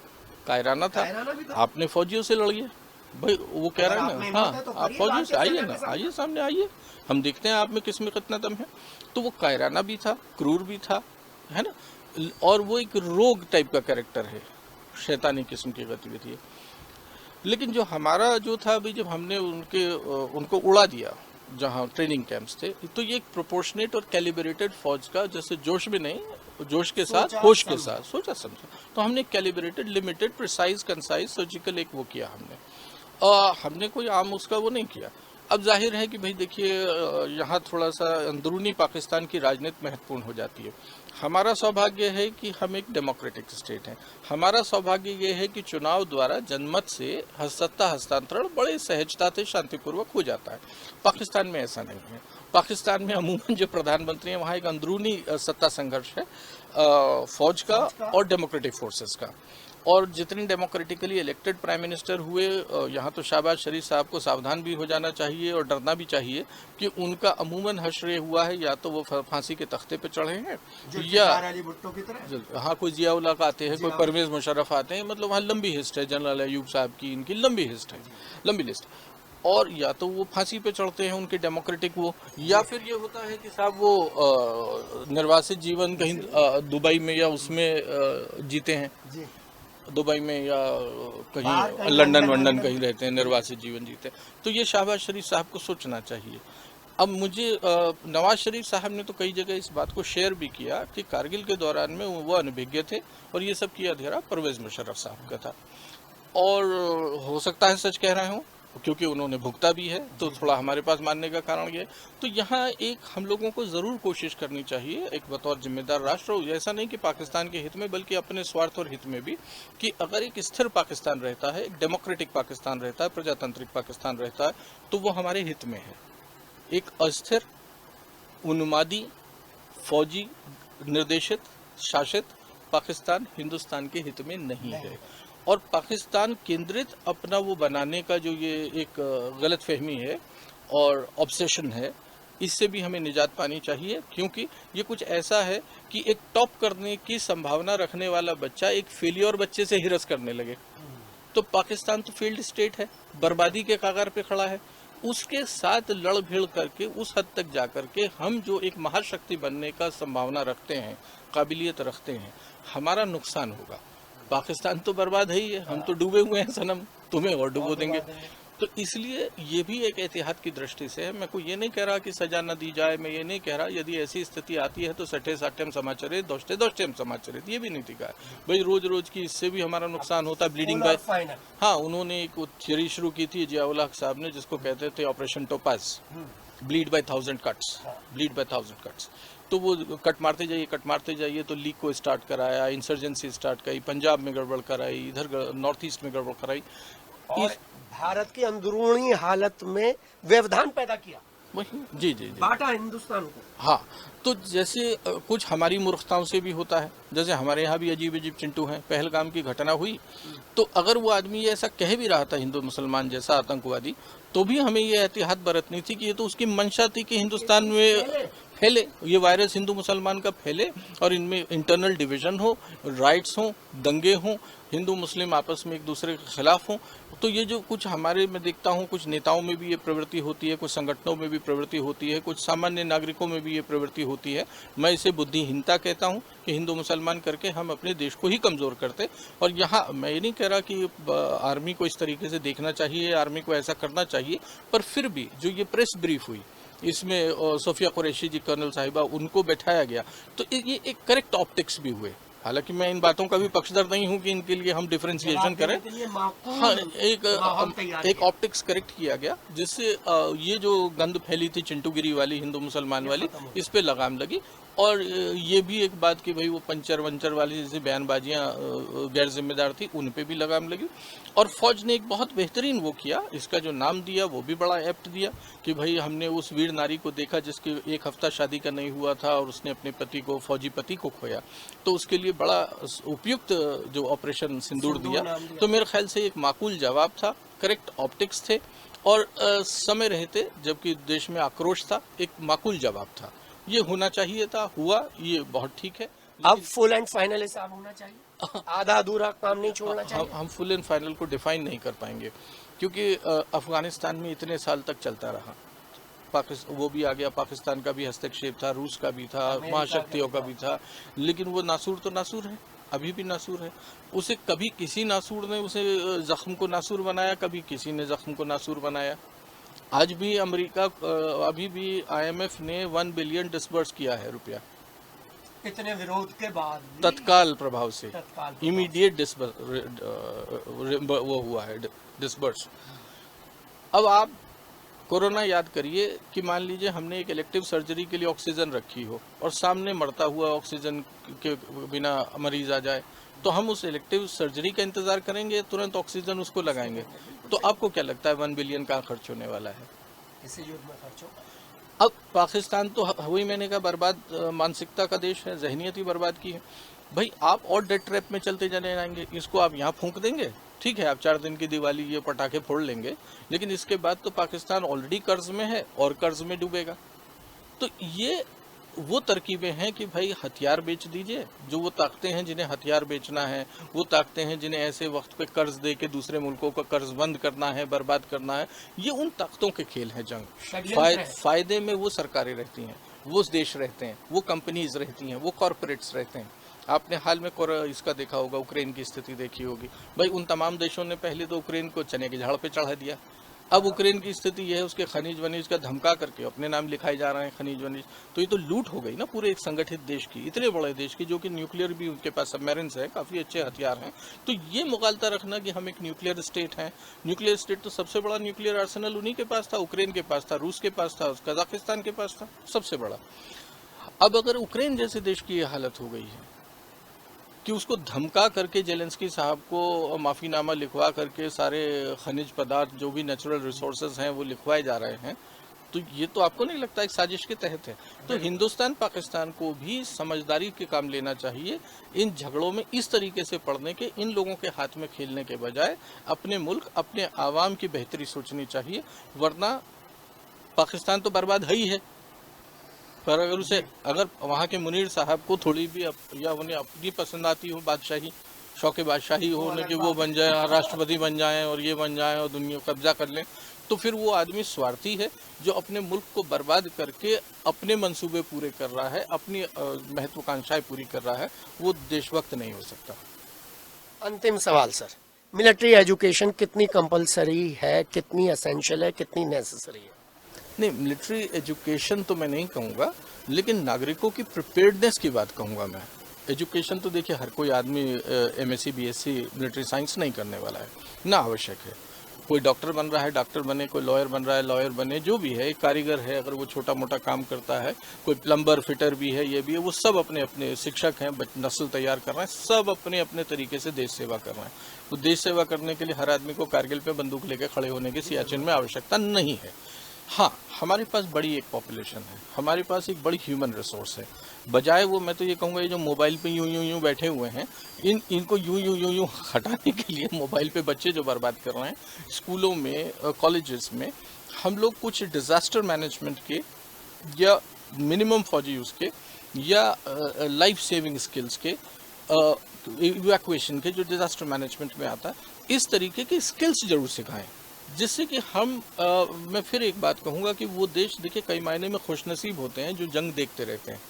आपने फौजियों से लड़िए भाई, वो कह रहे हैं ना, हाँ आप फौजियों से आइए ना, आइए सामने आइए, हम देखते हैं आप में किस में कितना दम है। तो वो कायराना भी था, क्रूर भी था, है ना, और वो एक रोग टाइप का कैरेक्टर है, शैतानी किस्म की गतिविधि है। लेकिन जो हमारा जो था अभी, जब हमने उनको उड़ा दिया जहाँ ट्रेनिंग कैंप्स थे, तो ये एक प्रोपोर्शनेट और कैलिब्रेटेड फौज का, जैसे जोश में नहीं, जोश के साथ, होश के साथ, सोचा समझा, तो हमने calibrated, limited, precise, concise, surgical एक वो किया हमने कोई आम उसका वो नहीं किया। अब जाहिर है कि भाई देखिए, यहाँ थोड़ा सा अंदरूनी पाकिस्तान की राजनीति महत्वपूर्ण हो जाती है। हमारा सौभाग्य है कि हम एक डेमोक्रेटिक स्टेट हैं। हमारा सौभाग्य ये है कि चुनाव द्वारा जनमत से सत्ता हस्तांतरण बड़े सहजता से शांतिपूर्वक हो जाता है। पाकिस्तान में ऐसा नहीं है। पाकिस्तान में अमूमन जो प्रधानमंत्री हैं, वहाँ एक अंदरूनी सत्ता संघर्ष है फौज का और डेमोक्रेटिक फोर्सेस का। और जितने डेमोक्रेटिकली इलेक्टेड प्राइम मिनिस्टर हुए, यहाँ तो शहबाज शरीफ साहब को सावधान भी हो जाना चाहिए और डरना भी चाहिए कि उनका अमूमन हश्र हुआ है, या तो वो फांसी के तख्ते पे चढ़े हैं, या हाँ कोई जियाउल हक आते हैं, कोई परवेज मुशर्रफ आते हैं, मतलब वहाँ लंबी हिस्ट है, जनरल अयूब साहब की, इनकी लंबी हिस्ट है, लंबी लिस्ट। और या तो वो फांसी पे चढ़ते हैं उनके डेमोक्रेटिक वो, या फिर ये होता है कि साहब वो निर्वासित जीवन कहीं दुबई में या उसमें जीते हैं, दुबई में या कहीं लंदन वंडन कहीं रहते हैं, निर्वासित जीवन जीते हैं। तो ये शहबाज शरीफ साहब को सोचना चाहिए। अब मुझे नवाज शरीफ साहब ने तो कई जगह इस बात को शेयर भी किया कि कारगिल के दौरान में वो अनभिज्ञ थे और ये सब किया धीरा परवेज मुशर्रफ साहब का था। और हो सकता है सच कह रहे हूँ, क्योंकि उन्होंने भुगता भी है, तो थोड़ा हमारे पास मानने का कारण ये है। तो यहाँ एक हम लोगों को ज़रूर कोशिश करनी चाहिए, एक बतौर जिम्मेदार राष्ट्र, ऐसा नहीं कि पाकिस्तान के हित में, बल्कि अपने स्वार्थ और हित में भी, कि अगर एक स्थिर पाकिस्तान रहता है, एक डेमोक्रेटिक पाकिस्तान रहता है, प्रजातांत्रिक पाकिस्तान रहता है, तो वो हमारे हित में है। एक अस्थिर, उन्मादी, फौजी निर्देशित, शासित पाकिस्तान हिंदुस्तान के हित में नहीं है। और पाकिस्तान केंद्रित अपना वो बनाने का जो ये एक गलत फहमी है और ऑब्सेशन है, इससे भी हमें निजात पानी चाहिए। क्योंकि ये कुछ ऐसा है कि एक टॉप करने की संभावना रखने वाला बच्चा एक फेलियर बच्चे से हिरस करने लगे, तो पाकिस्तान तो फेल्ड स्टेट है, बर्बादी के कगार पे खड़ा है। उसके साथ लड़ भिड़ करके उस हद तक जा करके हम जो एक महाशक्ति बनने का संभावना रखते हैं, काबिलियत रखते हैं, हमारा नुकसान होगा। पाकिस्तान तो बर्बाद है ही है, हम तो डूबे हुए हैं सनम, तुम्हें और डुबो देंगे। तो इसलिए ये भी एक एहतियात की दृष्टि से है। मैं को ये नहीं कह रहा कि सजा न दी जाए, मैं ये नहीं कह रहा, यदि ऐसी स्थिति आती है तो सठे साठेम समाचरित, दोष्टे समाचरित, ये भी नहीं दिखा है भाई। रोज रोज की इससे भी हमारा नुकसान होता है। ब्लीडिंग बाय, हाँ उन्होंने एक थियरी शुरू की थी जियाउल हक साहब ने, जिसको कहते थे operation topaz, bleed by 1000 cuts, bleed by 1000 cuts. तो वो कट मारते जाइए, तो लीग को स्टार्ट कराया, इंसर्जेंसी स्टार्ट कराई, पंजाब में गड़बड़ कराई, इधर नॉर्थ ईस्ट में गड़बड़ कराई, और भारत की अंदरूनी हालत में व्यवधान पैदा किया। वही जी बांटा हिंदुस्तान को। हाँ, तो जैसे कुछ हमारी मूर्खताओं से भी होता है, जैसे हमारे यहाँ भी अजीब अजीब चिंटू हैं। पहलगाम की घटना हुई, तो अगर वो आदमी ऐसा कह भी रहा था हिंदू मुसलमान जैसा आतंकवादी, तो भी हमें ये एहतियात बरतनी थी कि ये तो उसकी मंशा थी कि हिंदुस्तान में फैले, ये वायरस हिंदू मुसलमान का फैले और इनमें इंटरनल डिवीजन हो, राइट्स हो, दंगे हों, हिंदू मुस्लिम आपस में एक दूसरे के खिलाफ हों। तो ये जो कुछ हमारे मैं देखता हूँ कुछ नेताओं में भी ये प्रवृत्ति होती है, कुछ संगठनों में भी प्रवृत्ति होती है, कुछ सामान्य नागरिकों में भी ये प्रवृत्ति होती है। मैं इसे बुद्धिहीनता कहता हूँ कि हिंदू मुसलमान करके हम अपने देश को ही कमज़ोर करते। और यहाँ मैं ये नहीं कह रहा कि आर्मी को इस तरीके से देखना चाहिए, आर्मी को ऐसा करना चाहिए, पर फिर भी जो ये प्रेस ब्रीफ हुई इसमें सोफिया कुरैशी जी कर्नल साहिबा उनको बैठाया गया, तो ये एक करेक्ट ऑप्टिक्स भी हुए। हालांकि मैं इन बातों का भी पक्षधर नहीं हूं कि इनके लिए हम डिफरेंशिएशन करें। हाँ, एक ऑप्टिक्स करेक्ट किया गया जिससे ये जो गंद फैली थी चिंटूगिरी वाली, हिंदू मुसलमान वाली, इस पे लगाम लगी। और ये भी एक बात कि भाई वो पंचर वंचर वाली जैसे बयानबाजियां गैर जिम्मेदार थी, उन पे भी लगाम लगी। और फौज ने एक बहुत बेहतरीन वो किया, इसका जो नाम दिया वो भी बड़ा एप्ट दिया कि भाई हमने उस वीर नारी को देखा जिसके 1 हफ्ता शादी का नहीं हुआ था और उसने अपने पति को, फौजी पति को खोया, तो उसके लिए बड़ा उपयुक्त जो ऑपरेशन सिंदूर दिया। तो मेरे ख्याल से एक माकूल जवाब था, करेक्ट ऑप्टिक्स थे और समय रहते जबकि देश में आक्रोश था, एक माकूल जवाब था। ये होना चाहिए था, हुआ, ये बहुत ठीक है। अब फुल एंड फाइनल हिसाब होना चाहिए, आधा अधूरा काम नहीं छोड़ना चाहिए। हम फुल एंड फाइनल को डिफाइन नहीं कर पाएंगे क्योंकि अफगानिस्तान में इतने साल तक चलता रहा, वो भी आ गया, पाकिस्तान का भी हस्तक्षेप था, रूस का भी था, महाशक्तियों का भी था, लेकिन वो नासूर तो नासूर है, अभी भी नासूर है। उसे कभी किसी नासूर ने उसे जख्म को नासूर बनाया, कभी किसी ने जख्म को नासूर बनाया। आज भी अमेरिका, अभी भी IMF ने 1 बिलियन डिसबर्स किया है रुपया, इतने विरोध के बाद तत्काल प्रभाव से, इमीडिएट वो हुआ है डिसबर्स। अब आप कोरोना याद करिए कि मान लीजिए हमने एक इलेक्टिव सर्जरी के लिए ऑक्सीजन रखी हो और सामने मरता हुआ ऑक्सीजन के बिना मरीज आ जाए, तो हम उस इलेक्टिव सर्जरी का इंतजार करेंगे, तुरंत ऑक्सीजन उसको लगाएंगे। तो आपको क्या लगता है 1 बिलियन का खर्च होने वाला है? इसी युद्ध में खर्च होगा। अब पाकिस्तान तो वही मैंने कहा बर्बाद मानसिकता का देश है, जहनियत ही बर्बाद की है। भाई आप और डेट ट्रैप में चलते चले जाएंगे, इसको आप यहाँ फूंक देंगे, ठीक है, आप 4 दिन की दिवाली ये पटाखे फोड़ लेंगे, लेकिन इसके बाद तो पाकिस्तान ऑलरेडी कर्ज में है और कर्ज में डूबेगा। तो ये वो तरकीबें हैं कि भाई हथियार बेच दीजिए, जो वो ताकतें हैं जिन्हें हथियार बेचना है, वो ताकतें हैं जिन्हें ऐसे वक्त पे कर्ज दे के दूसरे मुल्कों का कर्ज बंद करना है, बर्बाद करना है, ये उन ताकतों के खेल हैं जंग। फायदे में वो सरकारें रहती हैं, वो देश रहते हैं, वो कंपनीज रहती हैं, वो कॉरपोरेट्स रहते हैं। आपने हाल में इसका देखा होगा, यूक्रेन की स्थिति देखी होगी। भाई उन तमाम देशों ने पहले तो यूक्रेन को चने के झाड़ पे चढ़ा दिया। अब यूक्रेन की स्थिति यह है, उसके खनिज वनिज का धमका करके अपने नाम लिखाए जा रहे हैं खनिज वनिज। तो ये तो लूट हो गई ना पूरे एक संगठित देश की, इतने बड़े देश की, जो कि न्यूक्लियर भी उनके पास सबमरीन्स है, काफ़ी अच्छे हथियार हैं। तो ये मुगालता रखना कि हम एक न्यूक्लियर स्टेट हैं, न्यूक्लियर स्टेट तो सबसे बड़ा न्यूक्लियर आर्सेनल उन्हीं के पास था, यूक्रेन के पास था, रूस के पास था, कजाकिस्तान के पास था, सबसे बड़ा। अब अगर यूक्रेन जैसे देश की ये हालत हो गई है कि उसको धमका करके जेलेंस्की साहब को माफ़ीनामा लिखवा करके सारे खनिज पदार्थ जो भी नेचुरल रिसोर्सेज हैं वो लिखवाए जा रहे हैं, तो ये तो आपको नहीं लगता एक साजिश के तहत है? तो हिंदुस्तान पाकिस्तान को भी समझदारी के काम लेना चाहिए, इन झगड़ों में इस तरीके से पड़ने के, इन लोगों के हाथ में खेलने के बजाय अपने मुल्क, अपने आवाम की बेहतरी सोचनी चाहिए, वरना पाकिस्तान तो बर्बाद है ही है। पर अगर वहाँ के मुनीर साहब को थोड़ी भी या उन्हें अपनी पसंद आती हो बादशाही, शौक़ बादशाही हो उन्हें कि वो बन जाए, राष्ट्रपति बन जाएं और ये बन जाएं और दुनिया को कब्जा कर लें, तो फिर वो आदमी स्वार्थी है जो अपने मुल्क को बर्बाद करके अपने मंसूबे पूरे कर रहा है, अपनी महत्वाकांक्षाएं पूरी कर रहा है, वो देशभक्त नहीं हो सकता। अंतिम सवाल सर, मिलिट्री एजुकेशन कितनी कंपलसरी है, कितनी एसेंशियल है, कितनी नेसेसरी है? नहीं, मिलिट्री एजुकेशन तो मैं नहीं कहूँगा, लेकिन नागरिकों की प्रिपेयर्डनेस की बात कहूँगा मैं। एजुकेशन तो देखिए हर कोई आदमी MSc BSc मिलिट्री साइंस नहीं करने वाला है, ना आवश्यक है। कोई डॉक्टर बन रहा है डॉक्टर बने, कोई लॉयर बन रहा है लॉयर बने, जो भी है, एक कारीगर है अगर वो छोटा मोटा काम करता है, कोई प्लम्बर फिटर भी है, ये भी है, वो सब अपने अपने शिक्षक हैं, नस्ल तैयार कर रहे हैं, सब अपने अपने तरीके से देश सेवा कर रहे हैं। तो देश सेवा करने के लिए हर आदमी को कारगिल पे बंदूक लेकर खड़े होने की सियाचिन में आवश्यकता नहीं है। हाँ, हमारे पास बड़ी एक पॉपुलेशन है, हमारे पास एक बड़ी ह्यूमन रिसोर्स है। बजाय वो, मैं तो ये कहूँगा, ये जो मोबाइल पे यूं बैठे हुए हैं, इनको यूं हटाने के लिए, मोबाइल पे बच्चे जो बर्बाद कर रहे हैं, स्कूलों में, कॉलेजेस में हम लोग कुछ डिज़ास्टर मैनेजमेंट के या मिनिमम फौजी यूज़ के या लाइफ सेविंग स्किल्स के, इवैक्यूएशन के, जो डिजास्टर मैनेजमेंट में आता है, इस तरीके के स्किल्स जरूर सिखाएं, जिससे कि हम मैं फिर एक बात कहूँगा कि वो देश देखिए कई मायने में खुशनसीब होते हैं जो जंग देखते रहते हैं,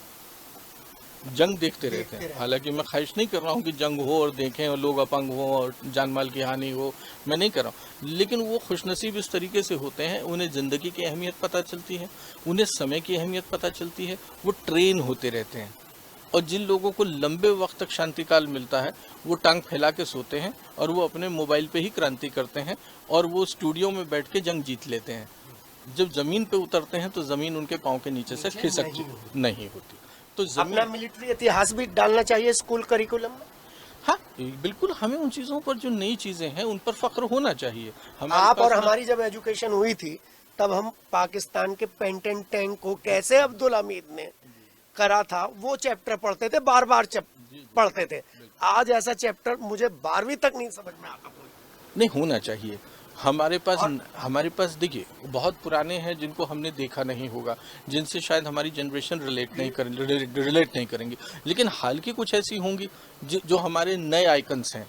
जंग देखते रहते हैं। हालांकि मैं ख्वाहिश नहीं कर रहा हूँ कि जंग हो और देखें और लोग अपंग हो और जान माल की हानि हो, मैं नहीं कर रहा हूँ, लेकिन वो खुशनसीब इस तरीके से होते हैं, उन्हें ज़िंदगी की अहमियत पता चलती है, उन्हें समय की अहमियत पता चलती है, वो ट्रेन होते रहते हैं। और जिन लोगों को लंबे वक्त तक शांतिकाल मिलता है वो टांग फैला के सोते हैं और वो अपने मोबाइल पे ही क्रांति करते हैं और वो स्टूडियो में बैठ के जंग जीत लेते हैं। जब ज़मीन पे उतरते हैं तो ज़मीन उनके पाँव के नीचे से खिसक नहीं होती। तो अपना मिलिट्री इतिहास भी डालना चाहिए स्कूल करिकुलम में। हाँ बिल्कुल, हमें उन चीज़ों पर जो नई चीज़ें हैं उन पर फख्र होना चाहिए। आप और हमारी जब एजुकेशन हुई थी तब हम पाकिस्तान के पेंटेन टैंक को कैसे अब्दुल हमीद ने करा था वो चैप्टर पढ़ते थे, बार बार पढ़ते थे। आज ऐसा चैप्टर मुझे 12वीं तक नहीं समझ में आता। नहीं होना चाहिए। हमारे पास देखिए बहुत पुराने हैं जिनको हमने देखा नहीं होगा, जिनसे शायद हमारी जनरेशन रिलेट नहीं करेंगी, लेकिन हाल की कुछ ऐसी होंगी जो हमारे नए आइकन्स हैं,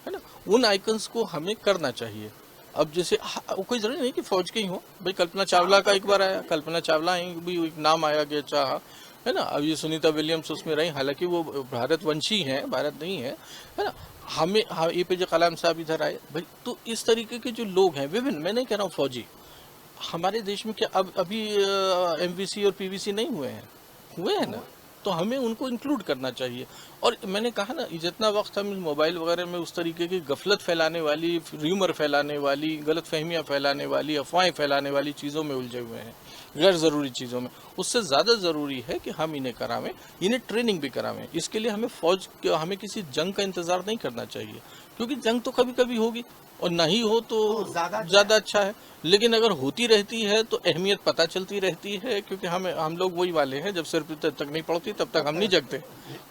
है ना, उन आइकन्स को हमें करना चाहिए। अब जैसे कोई जरूरी नहीं कि फौज के ही हो, भाई कल्पना चावला का एक बार आया, कल्पना चावला भी एक नाम आया गया चाहा, है ना, अब ये सुनीता विलियम्स उसमें रही, हालांकि वो भारतवंशी हैं, भारत नहीं है ना। हमें APJ कलाम साहब इधर आए भाई, तो इस तरीके के जो लोग हैं विभिन्न, मैं नहीं कह रहा हूँ फौजी, हमारे देश में क्या अभी MVC और PVC नहीं हुए हैं ना, तो हमें उनको इंक्लूड करना चाहिए। और मैंने कहा ना, जितना वक्त हम मोबाइल वगैरह में उस तरीके की गफलत फैलाने वाली, र्यूमर फैलाने वाली, गलत फहमियाँ फैलाने वाली, अफवाहें फैलाने वाली चीज़ों में उलझे हुए हैं, गैर ज़रूरी चीज़ों में, उससे ज़्यादा ज़रूरी है कि हम इन्हें करावें, इन्हें ट्रेनिंग भी करावें। इसके लिए हमें किसी जंग का इंतज़ार नहीं करना चाहिए, क्योंकि जंग तो कभी कभी होगी और नहीं हो तो ज़्यादा अच्छा है, लेकिन अगर होती रहती है तो अहमियत पता चलती रहती है, क्योंकि हम लोग वही वाले हैं, जब सिर पे तक नहीं पड़ती तब तक हम नहीं जगते,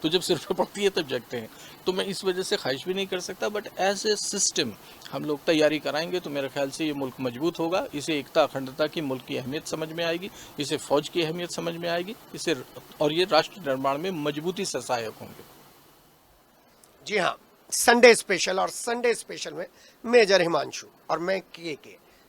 तो जब सिर पे पड़ती है तब जगते हैं। तो मैं इस वजह से ख्वाहिश भी नहीं कर सकता, बट एज ए सिस्टम हम लोग तैयारी कराएंगे तो मेरे ख्याल से ये मुल्क मजबूत होगा, इसे एकता अखंडता की, मुल्क की अहमियत समझ में आएगी, इसे फ़ौज की अहमियत समझ में आएगी, और ये राष्ट्र निर्माण में मजबूती से सहायक होंगे। जी हाँ, संडे स्पेशल और संडे स्पेशल में मेजर हिमांशु और मैं के।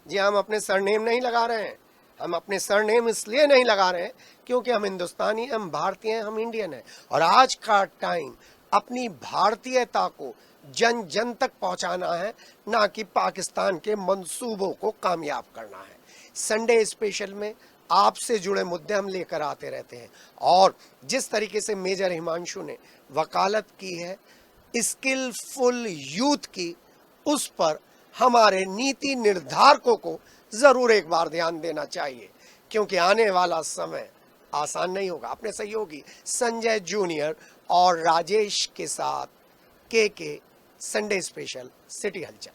जी हम अपने सरनेम नहीं लगा रहे हैं, हम अपने सरनेम इसलिए नहीं लगा रहे हैं क्योंकि हम हिंदुस्तानी, हम भारतीय हैं, हम इंडियन हैं, और आज का टाइम अपनी भारतीयता को जन जन तक पहुंचाना है, ना कि पाकिस्तान के मंसूबों को कामयाब करना है। संडे स्पेशल में आपसे जुड़े मुद्दे हम लेकर आते रहते हैं, और जिस तरीके से मेजर हिमांशु ने वकालत की है स्किलफुल यूथ की, उस पर हमारे नीति निर्धारकों को जरूर एक बार ध्यान देना चाहिए, क्योंकि आने वाला समय आसान नहीं होगा। अपने सहयोगी संजय जूनियर और राजेश के साथ के संडे स्पेशल सिटी हलचल।